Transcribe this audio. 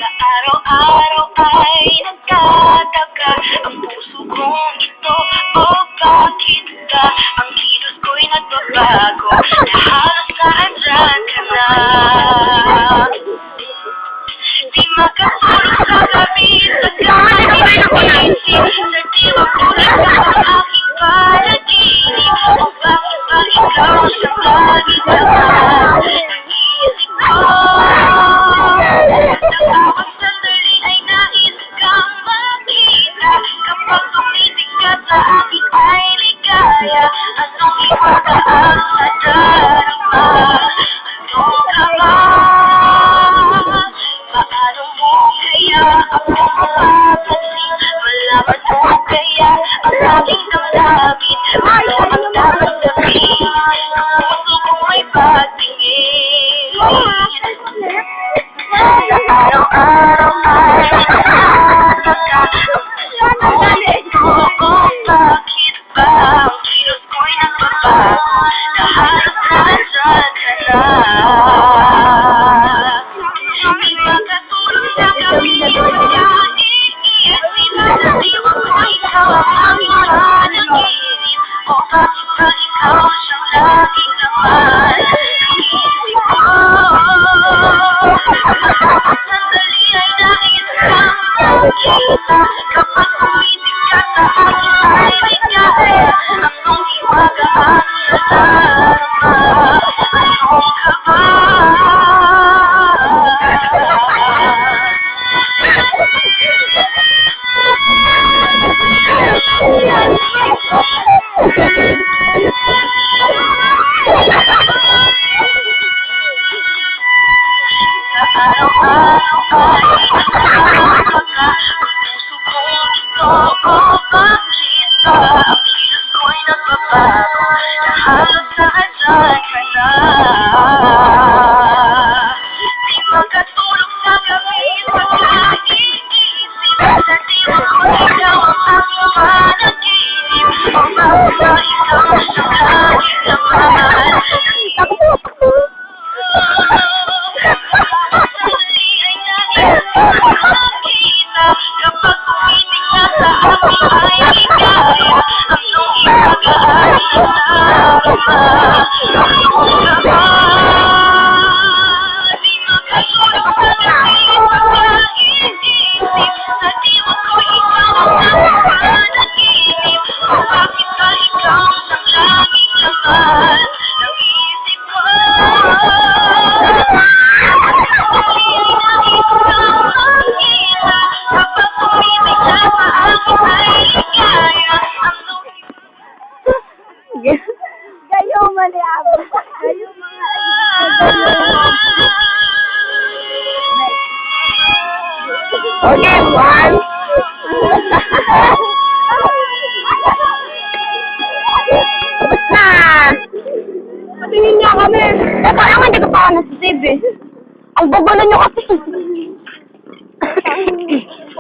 Sa araw-araw ay nagtataka ang puso kong ito, oh bakit ka? Ang kilos ko'y nagbabago, na halos naandyan ka na. Di makatulog sa gabi, sa kahit isip, sa diwa ko ikaw ang aking panaginip. O bakit ba ikaw siyang laging laman ng isip ko? Sa bawat sandali ay nais kang makita. Kapag tumitig ka sa akin ay ligaya. Anong ipagaang nadarama? Ano ka ba? Paano mo kaya ako mapapansin? Malaman mo kaya ang aking damdamin? Ano ang dapat sabihin? Ang puso ko ay patingin. Sa araw-araw ay nakakataka ang puso ko ito, oh bakit ba? Ang kilos ko'y nagbabago, na halos naandyan ka na. Di makatulog sa gabi, wala iisip. Sa diwa ko ikaw ang aking panaginip. O bakit ba ikaw siyang laging laman ng isip ko? Sandali ay nais kang makita. Kapag tumitig ka sa akin ay ligaya. Anong hiwaga ang nadarama? Ano ka ba? Sa araw-araw ay nakakataka ang puso kong ito, oh bakit ba? Ang kilos ko'y nagbabago, na halos naandyan ka na. Di makatulog sa gabi, sa kahit-isip. Sa diwa ko ikaw ang aking panaginip. O bakit ba ikaw siyang laging laman ng isip ko? Sandali ay nais kang makita. Kapag tumitig ka sa akin ay ligaya. Anong ipagaan nadarama? Ano ka ba? Di makatulog sa gabi, sa kahit-isip. Sa diwa ko ikaw ang aking panaginip. O bakit ba ikaw siyang laging laman ng isip ko? Gayo maliabo. Gayo mga Okay, one. Tapos na. Patingin niya kami. Parang hindi ko pa nasisib eh. Ang gugulo niyo kasi.